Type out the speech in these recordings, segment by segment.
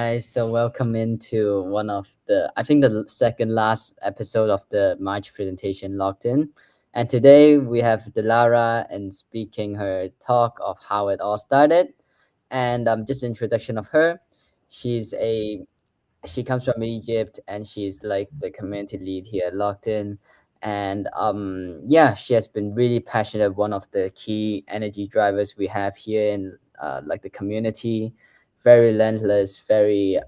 guys. So welcome into one of I think the second last episode of the March presentation, Locked In. And today we have Dilara and speaking her talk of how it all started. And just introduction of her. She's a she comes from Egypt and she's like the community lead here at Locked In. And yeah, she has been really passionate, one of the key energy drivers we have here in like the community, very relentless, very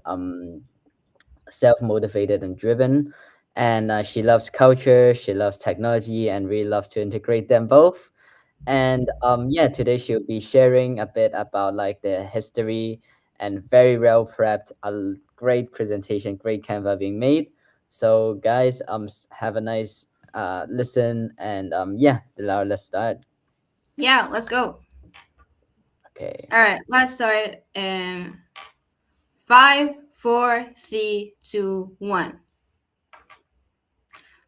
self-motivated and driven. And she loves culture, she loves technology, and really loves to integrate them both. And yeah, today she'll be sharing a bit about like the history and very well prepped, great presentation, great Canva being made. So guys, have a nice listen, and yeah, Dilara, let's start. Yeah, let's go. Okay. All right, let's start in five, four, three, two, one.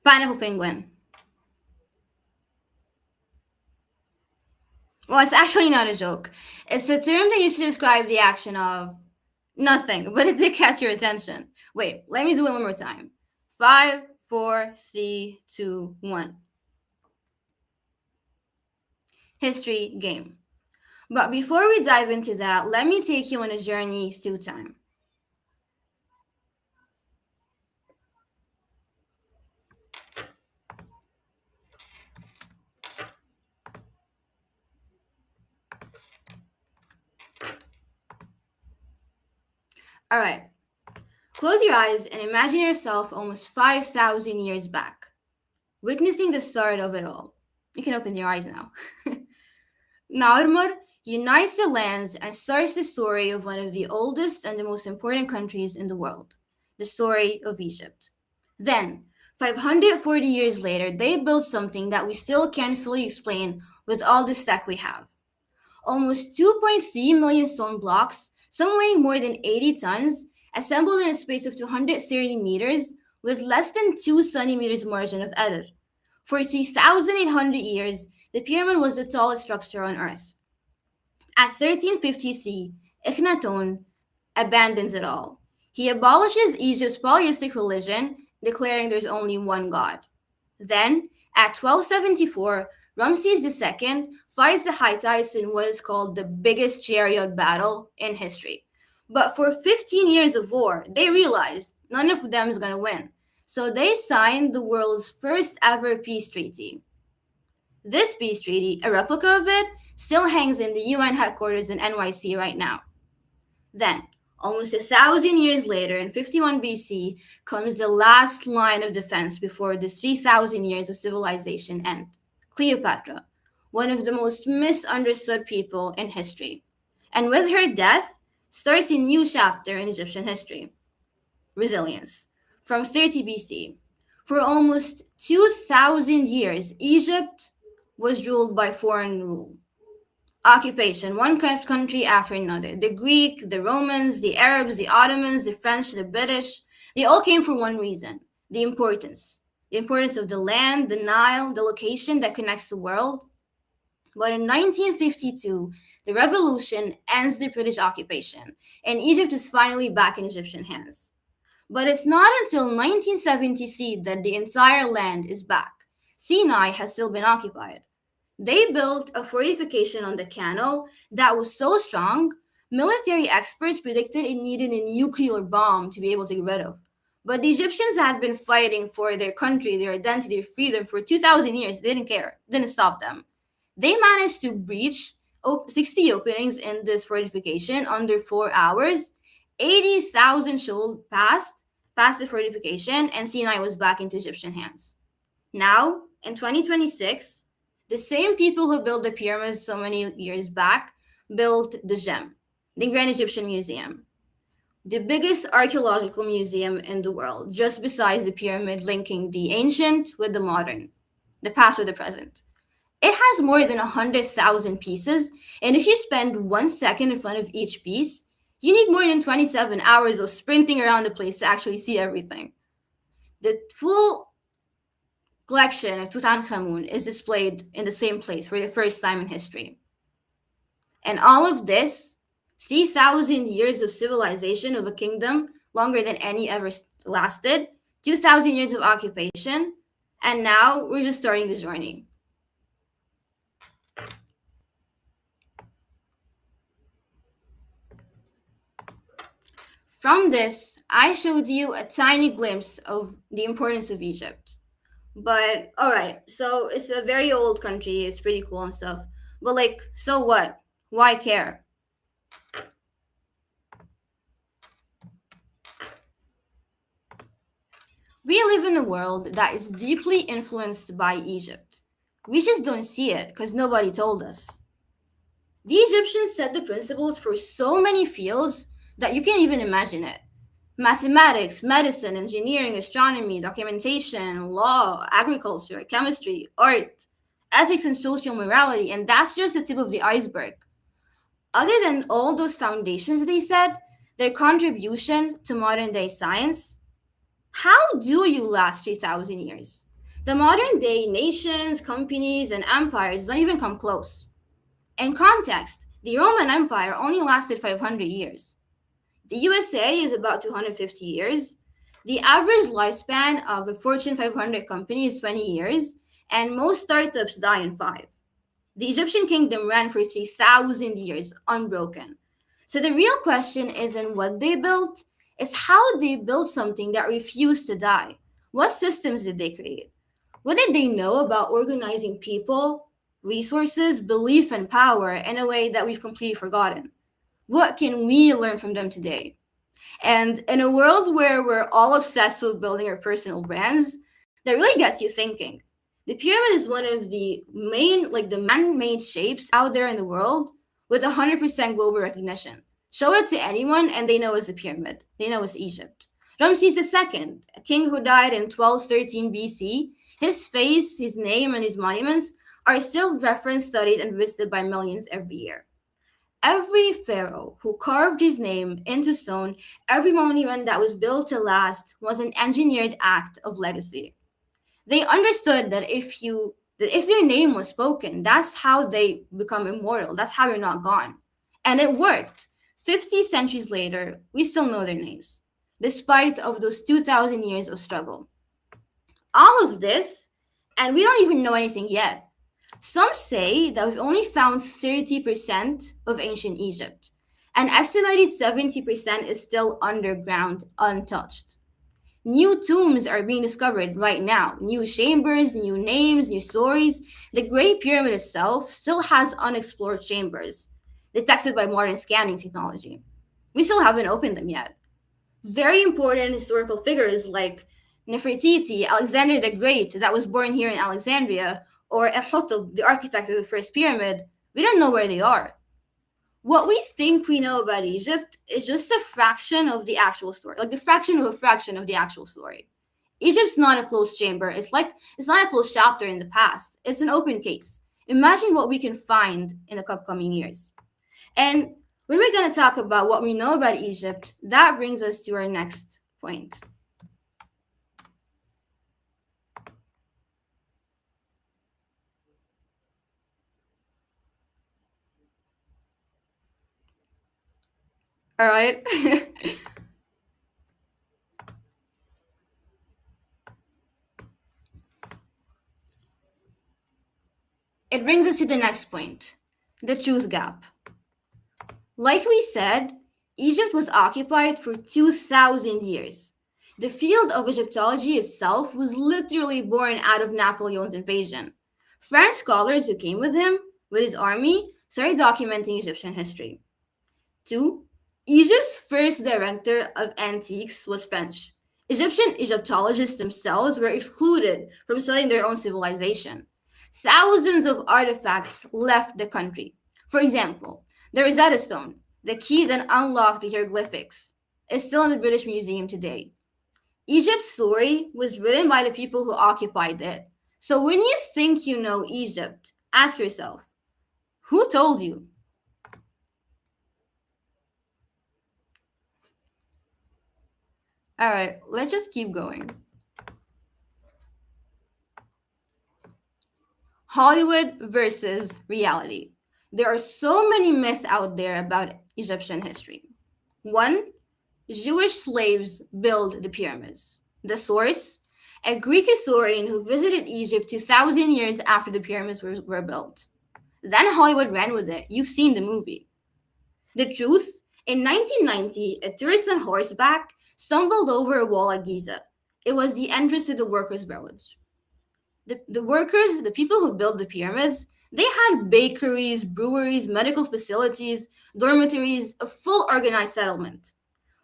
Pineapple penguin. Well, it's actually not a joke. It's a term they used to describe the action of nothing, but it did catch your attention. Wait, let me do it one more time. Five, four, three, two, one. History game. But before we dive into that, let me take you on a journey through time. All right, close your eyes and imagine yourself almost 5,000 years back, witnessing the start of it all. You can open your eyes now. Narmer unites the lands and starts the story of one of the oldest and the most important countries in the world, the story of Egypt. Then, 540 years later, they built something that we still can't fully explain with all the tech we have. Almost 2.3 million stone blocks, some weighing more than 80 tons, assembled in a space of 230 meters with less than 2 centimeters margin of error. For 3,800 years, the pyramid was the tallest structure on Earth. At 1353, Akhenaton abandons it all. He abolishes Egypt's polytheistic religion, declaring there's only one God. Then, at 1274, Ramses II fights the Hittites in what is called the biggest chariot battle in history. But for 15 years of war, they realized none of them is going to win. So they signed the world's first ever peace treaty. This peace treaty, a replica of it, still hangs in the UN headquarters in NYC right now. Then, almost 1,000 years later, in 51 BC, comes the last line of defense before the 3,000 years of civilization end. Cleopatra, one of the most misunderstood people in history. And with her death, starts a new chapter in Egyptian history. Resilience. From 30 BC, for almost 2,000 years, Egypt was ruled by foreign rule. Occupation, one country after another. The Greek, the Romans, the Arabs, the Ottomans, the French, the British, they all came for one reason, the importance. The importance of the land, the Nile, the location that connects the world. But in 1952, the revolution ends the British occupation, and Egypt is finally back in Egyptian hands. But it's not until 1973 that the entire land is back. Sinai has still been occupied. They built a fortification on the canal that was so strong, military experts predicted it needed a nuclear bomb to be able to get rid of. But the Egyptians had been fighting for their country, their identity, their freedom for 2,000 years. They didn't care, didn't stop them. They managed to breach 60 openings in this fortification under 4 hours. 80,000 souls past the fortification, and Sinai was back into Egyptian hands. Now, in 2026, the same people who built the pyramids so many years back built the GEM, the Grand Egyptian Museum, the biggest archaeological museum in the world, just besides the pyramid linking the ancient with the modern, the past with the present. It has more than 100,000 pieces, and if you spend 1 second in front of each piece, you need more than 27 hours of sprinting around the place to actually see everything. The full collection of Tutankhamun is displayed in the same place for the first time in history. And all of this 3,000 years of civilization of a kingdom, longer than any ever lasted, 2,000 years of occupation, and now we're just starting the journey. From this, I showed you a tiny glimpse of the importance of Egypt. But alright, so it's a very old country, it's pretty cool and stuff. But like, so what? Why care? We live in a world that is deeply influenced by Egypt. We just don't see it because nobody told us. The Egyptians set the principles for so many fields that you can't even imagine it. Mathematics, medicine, engineering, astronomy, documentation, law, agriculture, chemistry, art, ethics, and social morality, and that's just the tip of the iceberg. Other than all those foundations they set, their contribution to modern day science, how do you last 3,000 years? The modern day nations, companies, and empires don't even come close. In context, the Roman Empire only lasted 500 years. The USA is about 250 years. The average lifespan of a Fortune 500 company is 20 years, and most startups die in 5. The Egyptian kingdom ran for 3,000 years unbroken. So the real question isn't what they built, it's how they built something that refused to die. What systems did they create? What did they know about organizing people, resources, belief, and power in a way that we've completely forgotten? What can we learn from them today? And in a world where we're all obsessed with building our personal brands, that really gets you thinking. The pyramid is one of the main, like the man-made shapes out there in the world with 100% global recognition. Show it to anyone and they know it's a pyramid. They know it's Egypt. Ramses II, a king who died in 1213 BC, his face, his name, and his monuments are still referenced, studied, and visited by millions every year. Every pharaoh who carved his name into stone, every monument that was built to last was an engineered act of legacy. They understood that if your name was spoken, that's how they become immortal. That's how you're not gone. And it worked. 50 centuries later, we still know their names, despite of those 2,000 years of struggle. All of this, and we don't even know anything yet. Some say that we've only found 30% of ancient Egypt. An estimated 70% is still underground, untouched. New tombs are being discovered right now. New chambers, new names, new stories. The Great Pyramid itself still has unexplored chambers, detected by modern scanning technology. We still haven't opened them yet. Very important historical figures like Nefertiti, Alexander the Great, that was born here in Alexandria, or Imhotep, the architect of the first pyramid, we don't know where they are. What we think we know about Egypt is just a fraction of the actual story, like the fraction of a fraction of the actual story. Egypt's not a closed chamber. It's not a closed chapter in the past. It's an open case. Imagine what we can find in the upcoming years. And when we're going to talk about what we know about Egypt, that brings us to our next point. All right. It brings us to the next point, the truth gap. Like we said, Egypt was occupied for 2,000 years. The field of Egyptology itself was literally born out of Napoleon's invasion. French scholars who came with him, with his army, started documenting Egyptian history. 2. Egypt's first director of antiques was French. Egyptian Egyptologists themselves were excluded from studying their own civilization. Thousands of artifacts left the country. For example, the Rosetta Stone, the key that unlocked the hieroglyphics, is still in the British Museum today. Egypt's story was written by the people who occupied it. So when you think you know Egypt, ask yourself, who told you? All right, let's just keep going. Hollywood versus reality. There are so many myths out there about Egyptian history. 1. Jewish slaves build the pyramids. The source: a Greek historian who visited Egypt 2,000 years after the pyramids were built. Then Hollywood ran with it. You've seen the movie. The truth: in 1990, a tourist on horseback stumbled over a wall at Giza. It was the entrance to the workers' village. The workers, the people who built the pyramids, they had bakeries, breweries, medical facilities, dormitories, a full organized settlement.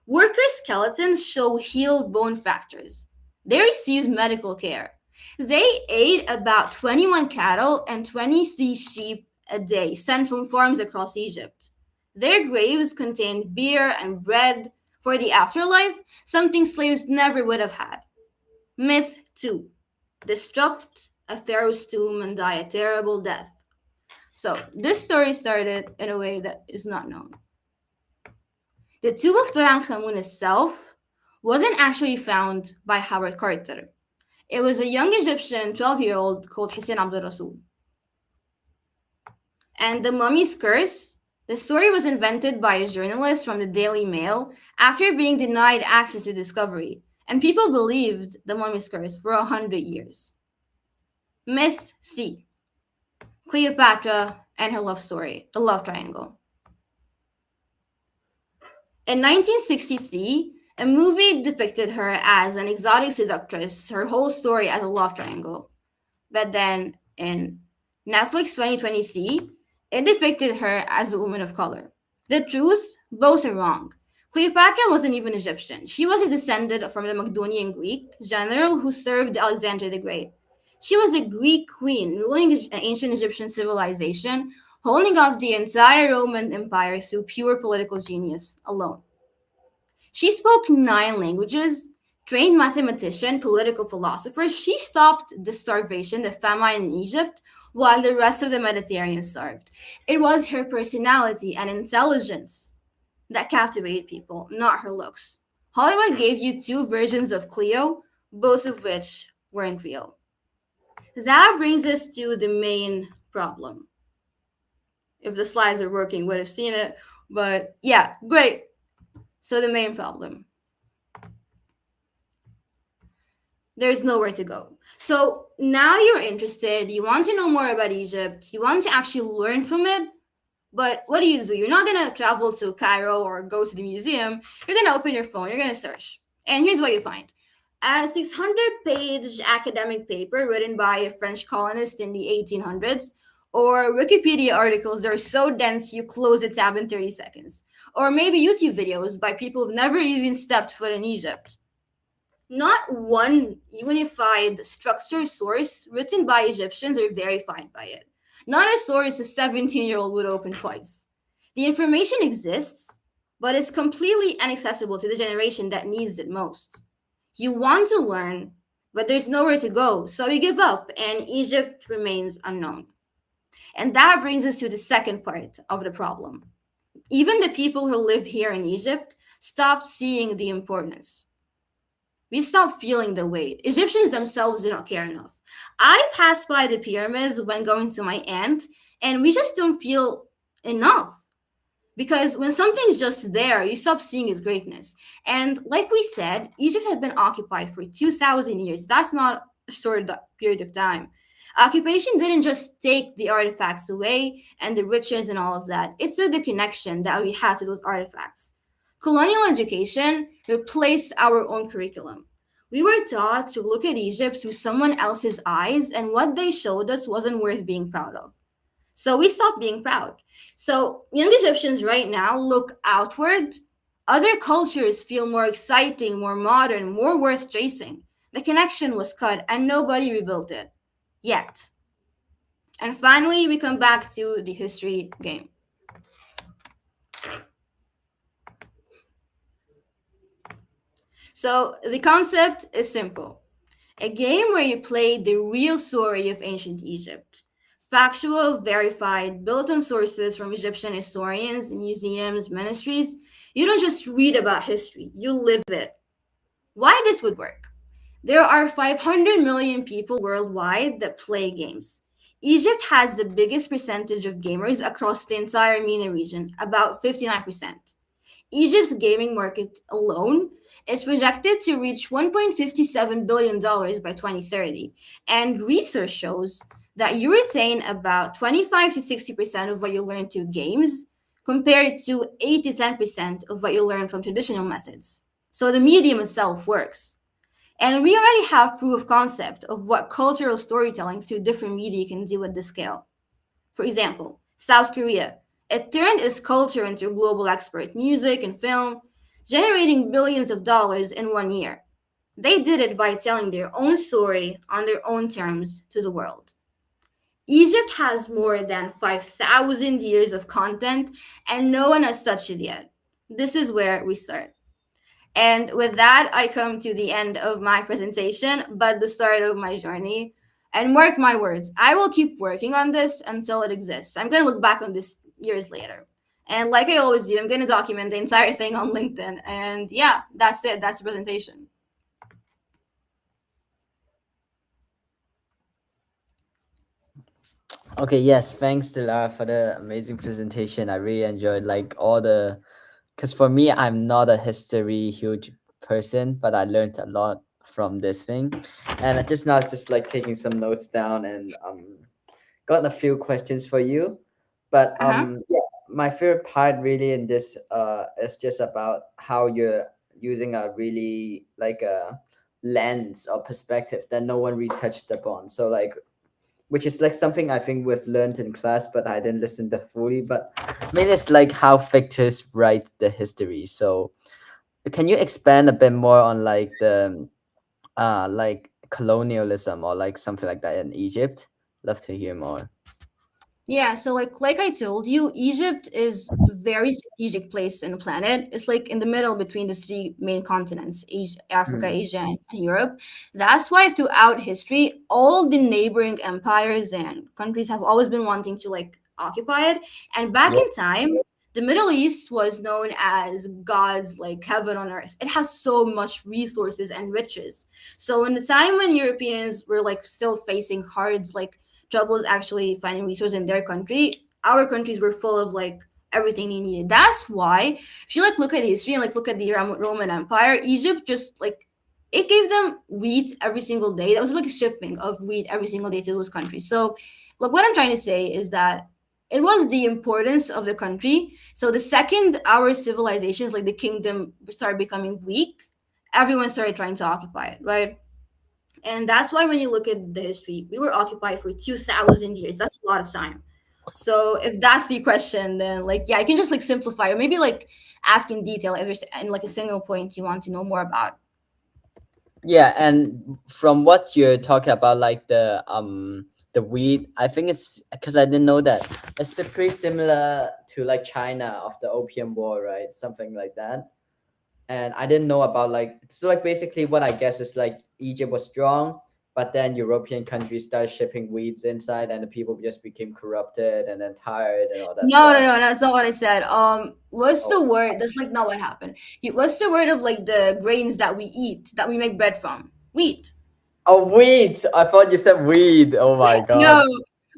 Worker skeletons show healed bone fractures. They received medical care. They ate about 21 cattle and 23 sheep a day sent from farms across Egypt. Their graves contained beer and bread for the afterlife, something slaves never would have had. Myth 2: disrupt a pharaoh's tomb and die a terrible death. So, this story started in a way that is not known. The tomb of Tutankhamun itself wasn't actually found by Howard Carter. It was a young Egyptian 12-year-old called Hussein Abdul Rasul. And the mummy's curse, the story was invented by a journalist from the Daily Mail after being denied access to discovery, and people believed the mummy's curse for 100 years. Myth C: Cleopatra and her love story, the love triangle. In 1963, a movie depicted her as an exotic seductress, her whole story as a love triangle. But then in Netflix 2023, it depicted her as a woman of color. The truth: both are wrong. Cleopatra wasn't even Egyptian. She was a descendant from the Macedonian Greek general who served Alexander the Great. She was a Greek queen ruling an ancient Egyptian civilization, holding off the entire Roman Empire through pure political genius alone. She spoke 9 languages, trained mathematician, political philosopher. She stopped the starvation, the famine in Egypt, while the rest of the Mediterranean starved. It was her personality and intelligence that captivated people, not her looks. Hollywood gave you 2 versions of Cleo, both of which weren't real. That brings us to the main problem. If the slides are working, would have seen it, but yeah, great. So the main problem: there's nowhere to go. So now you're interested, you want to know more about Egypt, you want to actually learn from it, but what do? You're not gonna travel to Cairo or go to the museum. You're gonna open your phone, you're gonna search. And here's what you find: a 600-page academic paper written by a French colonist in the 1800s, or Wikipedia articles that are so dense you close a tab in 30 seconds, or maybe YouTube videos by people who've never even stepped foot in Egypt. Not one unified structure source written by Egyptians or verified by it. Not a source a 17-year-old would open twice. The information exists, but it's completely inaccessible to the generation that needs it most. You want to learn, but there's nowhere to go, so you give up, and Egypt remains unknown. And that brings us to the second part of the problem. Even the people who live here in Egypt stopped seeing the importance. We stopped feeling the weight. Egyptians themselves do not care enough. I pass by the pyramids when going to my aunt, and we just don't feel enough. Because when something's just there, you stop seeing its greatness. And like we said, Egypt had been occupied for 2,000 years. That's not a short period of time. Occupation didn't just take the artifacts away and the riches and all of that. It's the connection that we had to those artifacts. Colonial education replaced our own curriculum. We were taught to look at Egypt through someone else's eyes, and what they showed us wasn't worth being proud of. So we stopped being proud. So young Egyptians right now look outward. Other cultures feel more exciting, more modern, more worth chasing. The connection was cut and nobody rebuilt it. Yet. And finally, we come back to the history game. So the concept is simple: a game where you play the real story of ancient Egypt. Factual, verified, built on sources from Egyptian historians, museums, ministries. You don't just read about history, you live it. Why this would work? There are 500 million people worldwide that play games. Egypt has the biggest percentage of gamers across the entire MENA region, about 59%. Egypt's gaming market alone is projected to reach $1.57 billion by 2030, and research shows that you retain about 25 to 60% of what you learn through games compared to 8 to 10% of what you learn from traditional methods. So the medium itself works. And we already have proof of concept of what cultural storytelling through different media can do at this scale. For example, South Korea. It turned its culture into a global expert, music and film, generating billions of dollars in 1 year. They did it by telling their own story on their own terms to the world. Egypt has more than 5,000 years of content, and no one has touched it yet. This is where we start. And with that, I come to the end of my presentation, but the start of my journey. And mark my words, I will keep working on this until it exists. I'm going to look back on this years later. And like I always do, I'm going to document the entire thing on LinkedIn. And yeah, that's it. That's the presentation. Okay, yes, thanks Dilara for the amazing presentation. I really enjoyed like all the, because for me I'm not a history huge person, but I learned a lot from this thing. And I just now just like taking some notes down and got a few questions for you. But Uh huh. yeah, my favorite part really in this is just about how you're using a really like a lens or perspective that no one really touched upon. So like, which is like something I think we've learned in class, but I didn't listen to fully. But I mean, it's like how victors write the history. So can you expand a bit more on like colonialism or like something like that in Egypt? Love to hear more. Yeah, so like I told you, Egypt is a very strategic place in the planet. It's like in the middle between the three main continents, Asia, Africa, Mm. Asia, and Europe. That's why throughout history, all the neighboring empires and countries have always been wanting to like occupy it. And back Yep. in time, the Middle East was known as God's like heaven on earth. It has so much resources and riches. So in the time when Europeans were like still facing hard like troubles actually finding resources in their country, our countries were full of like everything they needed. That's why if you like look at history and like look at the Roman Empire, Egypt just like it gave them wheat every single day. That was like a shipping of wheat every single day to those countries. So look, what I'm trying to say is that it was the importance of the country. So the second our civilizations, like the kingdom, started becoming weak, everyone started trying to occupy it, right? And that's why when you look at the history, we were occupied for 2,000 years. That's a lot of time. So if that's the question, then like, yeah, you can just like simplify or maybe like ask in detail and like a single point you want to know more about. Yeah, and from what you're talking about, like the weed, I think it's because I didn't know that it's pretty similar to like China of the Opium War, right? Something like that. And I didn't know about like, so like basically what I guess is like Egypt was strong, but then European countries started shipping weeds inside, and the people just became corrupted and then tired and all that No, no, stuff. no, that's not what I said. What's Oh, the word? That's like not what happened. What's the word of like the grains that we eat that we make bread from? Wheat. oh, weed! I thought you said weed. Oh my god. No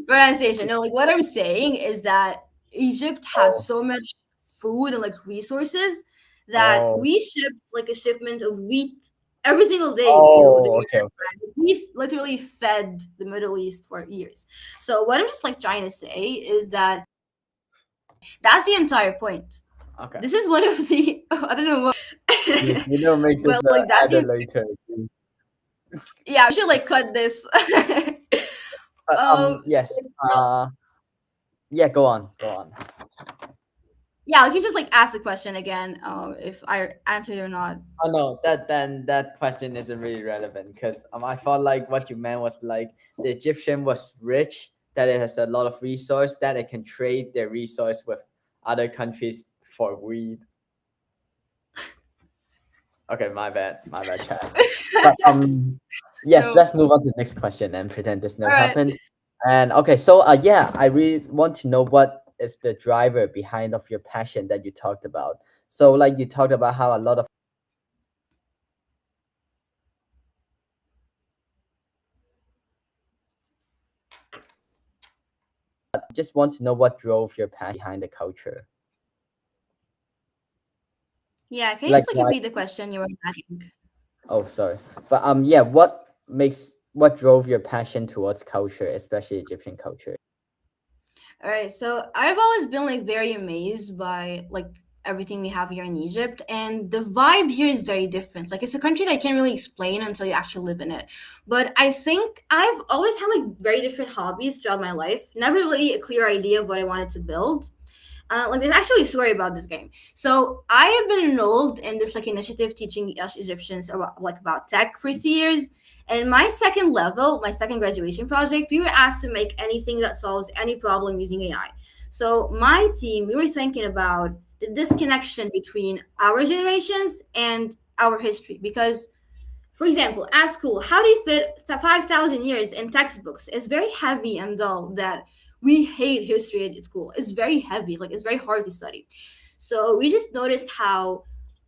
pronunciation. No, like what I'm saying is that Egypt had Oh, so much food and like resources that oh, we shipped like a shipment of wheat every single day to the oh. Okay, okay. Europe. We literally fed the Middle East for years. So what I'm just like trying to say is that that's the entire point. Okay. This is one of the I don't know Please, what, we don't make this but like that's the added later. yeah. We should like cut this. But yes. No, Yeah. Go on. Go on. yeah, like you just like ask the question again, if I answered or not. Oh no, that then that question isn't really relevant because I thought like what you meant was like the Egyptian was rich, that it has a lot of resource, that it can trade their resource with other countries for weed. Okay, my bad, chat. But yes, No. let's move on to the next question and pretend this All never right. happened. And okay, so yeah, I really want to know what is the driver behind of your passion that you talked about. So like you talked about how a lot of Just want to know what drove your passion behind the culture. Yeah, can you Like just like why? repeat the question you were asking? Oh, sorry. But yeah, what drove your passion towards culture, especially Egyptian culture? All right, so I've always been like very amazed by like everything we have here in Egypt, and the vibe here is very different. Like it's a country that I can't really explain until you actually live in it. But I think I've always had like very different hobbies throughout my life. Never really a clear idea of what I wanted to build. Like there's actually a story about this game. So I have been enrolled in this like initiative teaching us Egyptians about tech for 3 years. And in my second level, my second graduation project, we were asked to make anything that solves any problem using AI. So my team, we were thinking about the disconnection between our generations and our history because for example, at school, how do you fit 5,000 years in textbooks? It's very heavy and dull that we hate history at school. It's very heavy, like it's very hard to study. So we just noticed how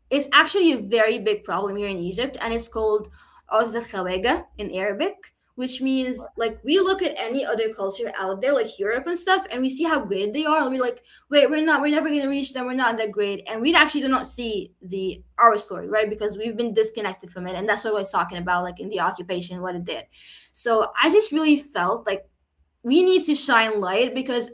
it's actually a very big problem here in Egypt, and it's called Khawaga in Arabic, which means like we look at any other culture out there, like Europe and stuff, and we see how great they are, and we're like, wait, we're never gonna reach them, we're not that great, and we actually do not see the our story, right? Because we've been disconnected from it, and that's what I was talking about, like in the occupation, what it did. So I just really felt like we need to shine light because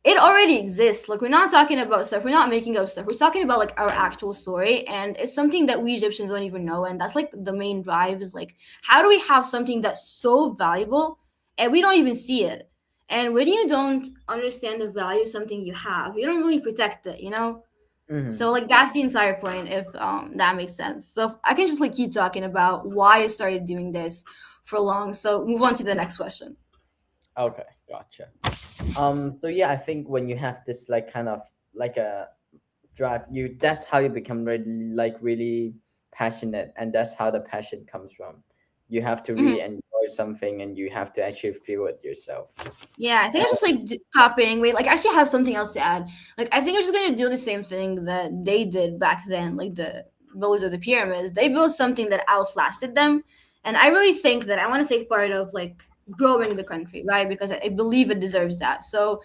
it already exists. Like we're not talking about stuff. We're not making up stuff. We're talking about like our actual story, and it's something that we Egyptians don't even know. And that's like the main drive is like, how do we have something that's so valuable and we don't even see it? And when you don't understand the value of something you have, you don't really protect it, you know. Mm-hmm. So like that's the entire point. If that makes sense. So if I can just like keep talking about why I started doing this for long. So move on to the next question. Okay, gotcha. So yeah, I think when you have this like kind of like a drive, you that's how you become really really passionate, and that's how the passion comes from. You have to Mhm. really enjoy something, and you have to actually feel it yourself. Yeah, I think I'm just like copying. Wait, like I actually have something else to add. Like I think I'm just gonna do the same thing that they did back then, like the builders of the pyramids. They built something that outlasted them, and I really think that I want to take part of like growing the country, right? Because I believe it deserves that. So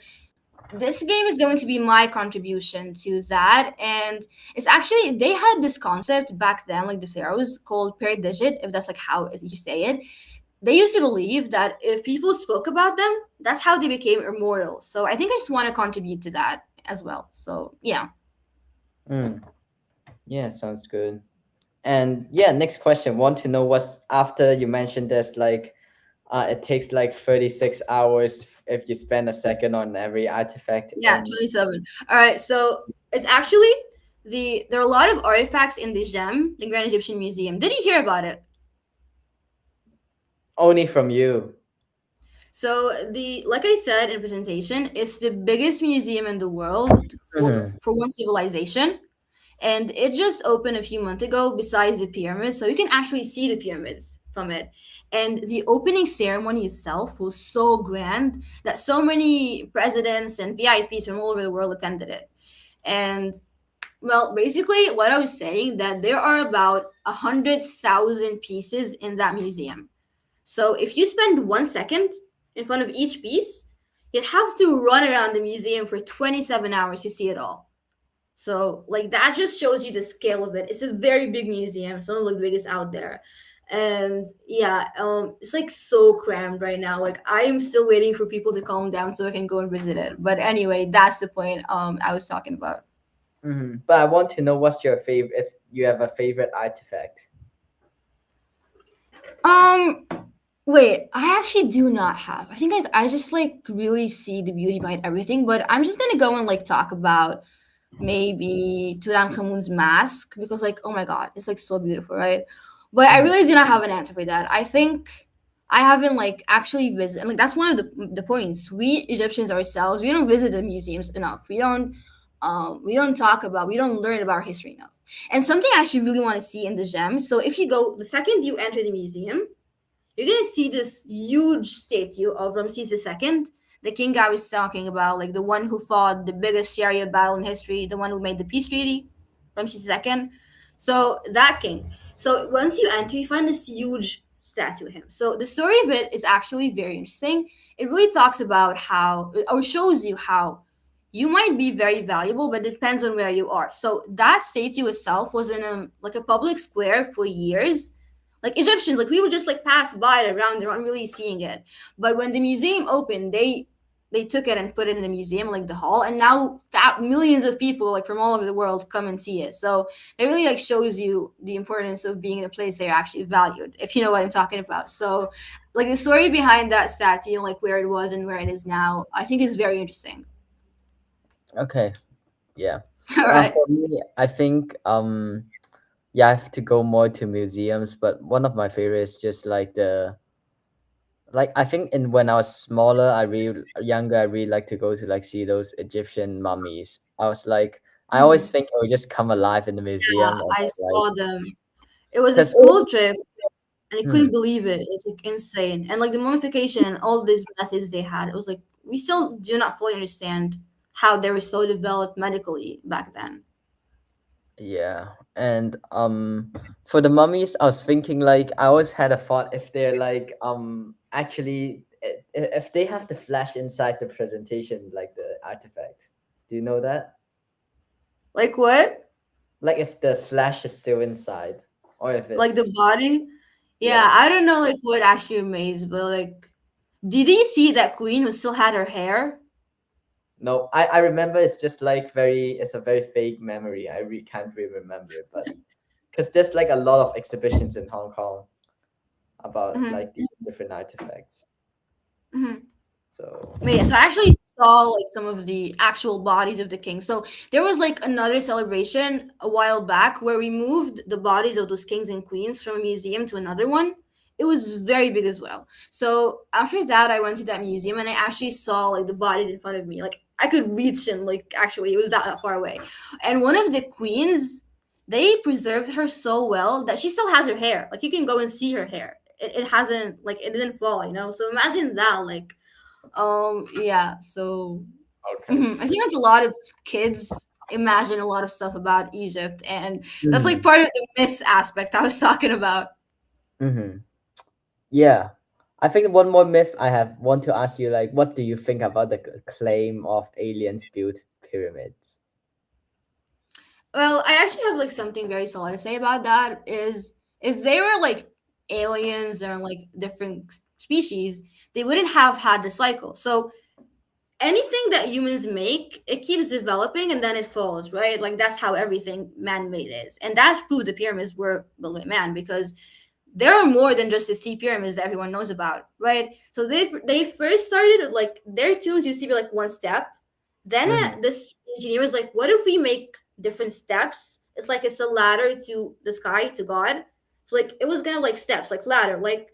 this game is going to be my contribution to that, and it's actually they had this concept back then, like the pharaohs, called per digit, if that's like how you say it. They used to believe that if people spoke about them, that's how they became immortal. So I think I just want to contribute to that as well. So yeah. Mm, yeah, sounds good. And yeah, next question. Want to know what's after you mentioned this like it takes like 36 hours if you spend a second on every artifact Yeah, and 27. All right. So it's actually there are a lot of artifacts in the gem, the Grand Egyptian Museum. Did you hear about it? only from you. So the like I said in presentation, it's the biggest museum in the world Mhm. for one civilization. And it just opened a few months ago besides the pyramids, so you can actually see the pyramids from it. And the opening ceremony itself was so grand that so many presidents and VIPs from all over the world attended it. And well, basically what I was saying that there are about 100,000 pieces in that museum. So if you spend 1 second in front of each piece, you'd have to run around the museum for 27 hours to see it all. So like that just shows you the scale of it. It's a very big museum, some of the biggest out there. And yeah, it's like so crammed right now. Like I am still waiting for people to calm down so I can go and visit it. But anyway, that's the point I was talking about. But I want to know what's your favorite if you have a favorite artifact. Um wait, I actually do not have. I think I just like really see the beauty behind everything, but I'm just gonna go and like talk about maybe Tutankhamun's mask because like oh my god, it's like so beautiful, right? But I Mhm. really do not have an answer for that. I think I haven't like actually visited. Like that's one of the points. We Egyptians ourselves, we don't visit the museums enough. We don't talk about, we don't learn about our history enough. And something I actually really want to see in the gem. So if you go, the second you enter the museum, you're gonna see this huge statue of Ramses II, the king I was talking about, like the one who fought the biggest chariot battle in history, the one who made the peace treaty, Ramses II. So that king. So once you enter, you find this huge statue of him. So the story of it is actually very interesting. It really talks about how, or shows you how you might be very valuable, but it depends on where you are. So that statue itself was in a like a public square for years. Like Egyptians, like we would just like pass by it around, they're not really seeing it. But when the museum opened, they took it and put it in the museum, like the hall, and now millions of people like from all over the world come and see it. So it really like shows you the importance of being in a place they're actually valued, if you know what I'm talking about. So like the story behind that statue, like where it was and where it is now, I think is very interesting. Okay. Yeah. All right. For me, I think yeah, I have to go more to museums, but one of my favorites just like the like I think in when I was smaller, I really younger, I really like to go to like see those Egyptian mummies. I was like, I always Mhm. think it would just come alive in the Yeah, museum, and I like saw them. It was a because school trip, and I couldn't mm, believe it. It's like insane. And like the mummification and all these methods they had, it was like we still do not fully understand how they were so developed medically back then. yeah, and for the mummies, I was thinking like I always had a thought if they're like actually if they have the flesh inside the presentation like the artifact. Do you know that? Like what? Like if the flesh is still inside, or if Like the it's body? Yeah, yeah. I don't know like what actually remains, but like did you see that queen who still had her hair? No, I remember it's just like it's a very fake memory. Can't really remember it, but because there's like a lot of exhibitions in Hong Kong about Hmm. like these different artifacts. Hmm. So But yeah, so I actually saw like some of the actual bodies of the kings. So there was like another celebration a while back where we moved the bodies of those kings and queens from a museum to another one. It was very big as well. So after that, I went to that museum and I actually saw like the bodies in front of me. Like I could reach and like actually it was that far away. And one of the queens, they preserved her so well that she still has her hair. Like you can go and see her hair. It hasn't like it didn't fall, you know. So imagine that like yeah, so okay. I think like a lot of kids imagine a lot of stuff about Egypt, and that's like Mm-hmm. part of the myth aspect I was talking about. Mm-hmm. Yeah. I think one more myth I have want to ask you like what do you think about the claim of aliens built pyramids? Well, I actually have like something very solid to say about that is if they were like aliens or like different species, they wouldn't have had the cycle. So anything that humans make, it keeps developing and then it falls, right? Like that's how everything man-made is. And that's proof the pyramids were built by man because there are more than just the three pyramids that everyone knows about, right? So they first started like their tombs used to be like one step. Then Mm-hmm. this engineer was like, "What if we make different steps? It's like it's a ladder to the sky to God." So like it was gonna like steps, like ladder, like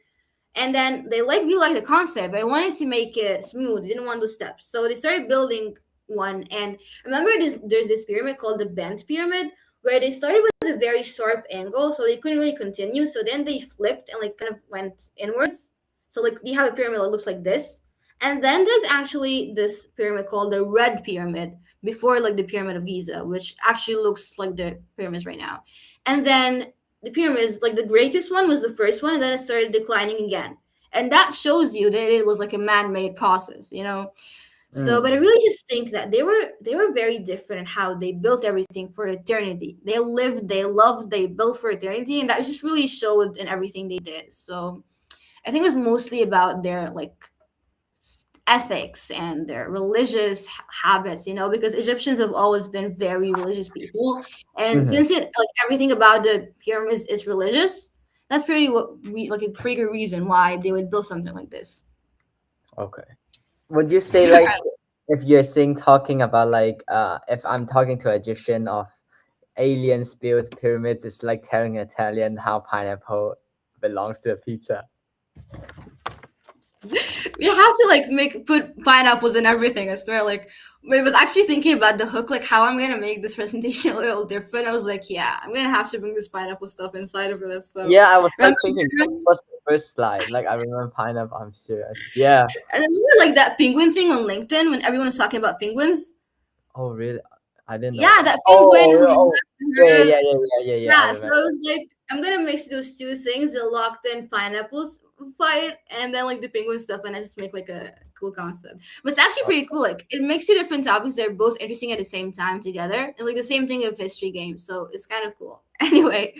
and then they like we like the concept, but I wanted to make it smooth. They didn't want those steps. So they started building one. And remember there's this pyramid called the bent pyramid where they started with a very sharp angle, so they couldn't really continue. So then they flipped and like kind of went inwards. So like you have a pyramid that looks like this. And then there's actually this pyramid called the red pyramid before like the pyramid of Giza, which actually looks like the pyramids right now. And then the pyramids, like the greatest one was the first one, and then it started declining again. And that shows you that it was like a man-made process, you know. So, but I Mm. really just think that they were very different in how they built everything for eternity. They lived, they loved, they built for eternity, and that just really showed in everything they did. So I think it was mostly about their like ethics and their religious habits, you know, because Egyptians have always been very religious people. And Mm-hmm. since it like everything about the pyramids is religious, that's pretty like a pretty good reason why they would build something like this. Okay. Would you say like if you're saying talking about like if I'm talking to Egyptian of aliens built pyramids, it's like telling an Italian how pineapple belongs to a pizza. We have to like make put pineapples and everything. I swear, like I was actually thinking about the hook, like how I'm gonna make this presentation a little different. I was like, yeah, I'm gonna have to bring this pineapple stuff inside of this. So Yeah, I was remember, like thinking this was the first slide. Like I remember pineapple. I'm serious. Yeah. and I remember like that penguin thing on LinkedIn when everyone was talking about penguins. Oh really? I didn't know Yeah, that. that penguin Oh, who oh, left yeah, her. yeah, yeah, yeah, yeah, yeah. I Yeah, so remember. it was like I'm gonna mix those two things, the locked in pineapples fight and then like the penguin stuff, and I just make like a cool concept. But it's actually pretty cool. Like it makes two different topics that are both interesting at the same time together. It's like the same thing of history games, so it's kind of cool. Anyway,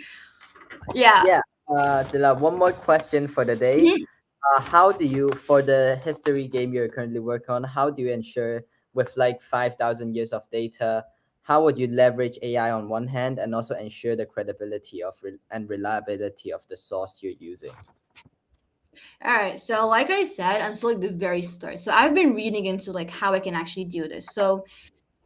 yeah. Yeah. Dila, one more question for the day. Mhm. How do you, for the history game you're currently working on, how do you ensure with like 5,000 years of data, how would you leverage AI on one hand and also ensure the credibility of and reliability of the source you're using? All right. So like I said, I'm still like the very start. So I've been reading into like how I can actually do this. So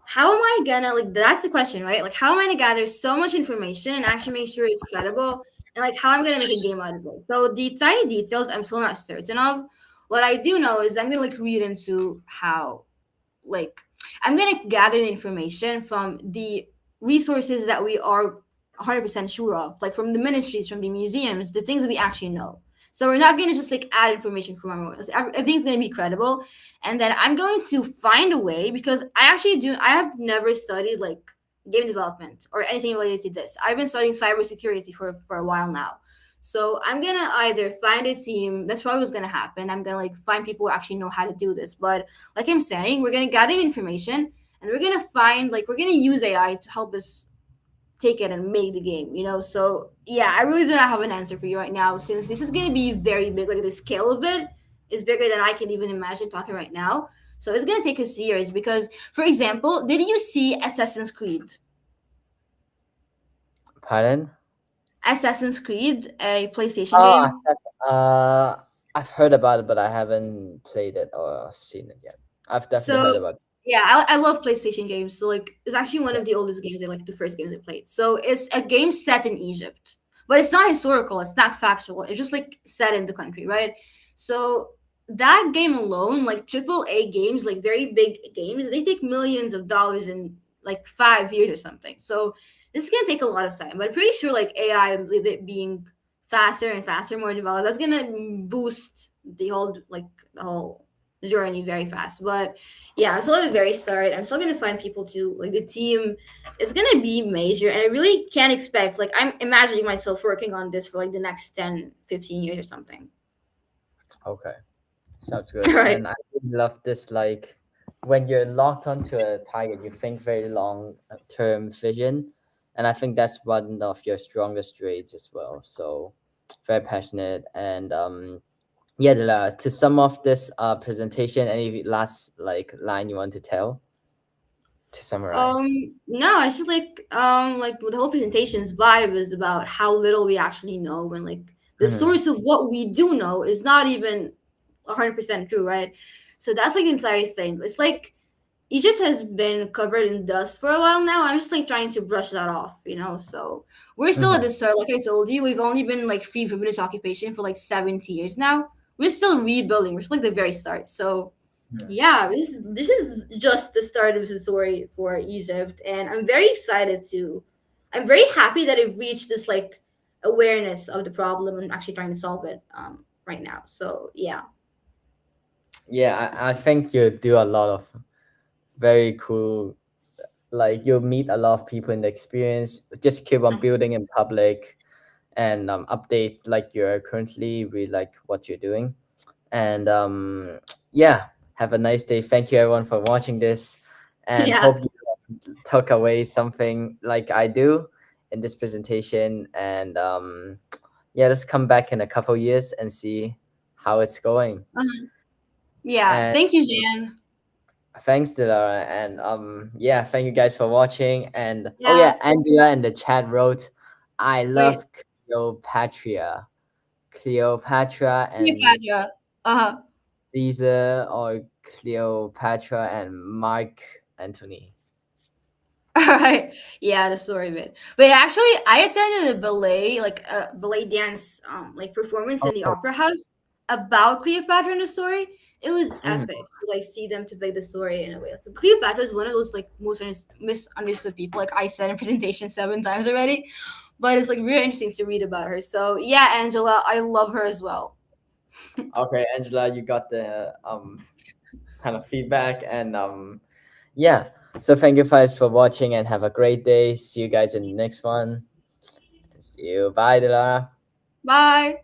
how am I gonna like that's the question, right? Like how am I gonna gather so much information and actually make sure it's credible and like how I'm gonna make a game out of it. So the tiny details I'm still not certain of. What I do know is I'm gonna like read into how like I'm gonna gather the information from the resources that we are 100% sure of, like from the ministries, from the museums, the things that we actually know. So we're not gonna just like add information from our own. Everything's gonna be credible, and then I'm going to find a way because I actually do. I have never studied like game development or anything related to this. I've been studying cybersecurity for a while now. So I'm gonna either find a team. That's probably what's gonna happen. I'm gonna like find people who actually know how to do this. But like I'm saying, we're gonna gather information and we're gonna find like we're gonna use AI to help us take it and make the game, you know? So yeah, I really do not have an answer for you right now since this is gonna be very big. Like the scale of it is bigger than I can even imagine talking right now. So it's gonna take us years because, for example, did you see Assassin's Creed? Pardon? Assassin's Creed, a PlayStation Oh, game. that's I've heard about it, but I haven't played it or seen it yet. I've definitely So heard about it. yeah, I love PlayStation games. So like it's actually one of the Yes. oldest games. I like the first games I played. So it's a game set in Egypt, but it's not historical. It's not factual. It's just like set in the country, right? So that game alone, like triple A games, like very big games, they take millions of dollars in like 5 years or something. So this is gonna take a lot of time. But I'm pretty sure like AI with it being faster and faster, more developed, that's gonna boost the whole journey very fast. But yeah, I'm still at the very start. I'm still gonna find people to like the team is gonna be major, and I really can't expect like I'm imagining myself working on this for like the next 10, 15 years or something. Okay. Sounds All good. right. And I really love this, like when you're locked onto a target, you think very long term vision. And I think that's one of your strongest traits as well. So very passionate. And yeah, to sum off this presentation, any last like line you want to tell to Um, summarize? no, it's just like the whole presentation's vibe is about how little we actually know, and like the Hmm. source of what we do know is not even 100% true, right? So that's like the entire thing. It's like Egypt has been covered in dust for a while now. I'm just like trying to brush that off, you know. So we're still at Hmm. the start. Like I told you, we've only been like free from British occupation for like 70 years now. We're still rebuilding. We're still like the very start. So yeah, this is just the start of the story for Egypt, and I'm very excited to. I'm very happy that I've reached this like awareness of the problem and actually trying to solve it right now. So yeah, Yeah, I think you do a lot of very cool, like you'll meet a lot of people in the experience. Just keep on building in public and update like you're currently really like what you're doing. And yeah, have a nice day. Thank you everyone for watching this, and yeah. hope you took away something like I do in this presentation. And yeah, let's come back in a couple years and see how it's going. Yeah, And thank you, Jan. thanks, Dilara. And yeah, thank you guys for watching. And oh Yeah, yeah, Angela in the chat wrote, I wait, love Cleopatra. Cleopatra and Cleopatra. Uh-huh. Caesar, or Cleopatra and Mark Antony. All right. Yeah, the story of it. But actually, I attended a ballet, like a ballet dance, like performance in the Oh, opera house about Cleopatra and the story. It was mhm. epic to like see them to play the story in a way. Like, Cleopatra is one of those like most misunderstood people. Like I said in presentation 7 times already, but it's like really interesting to read about her. So yeah, Angela, I love her as well. Okay, Angela, you got the kind of feedback. And yeah, so thank you guys for watching and have a great day. See you guys in the next one. See you. Bye, Dilara. Bye.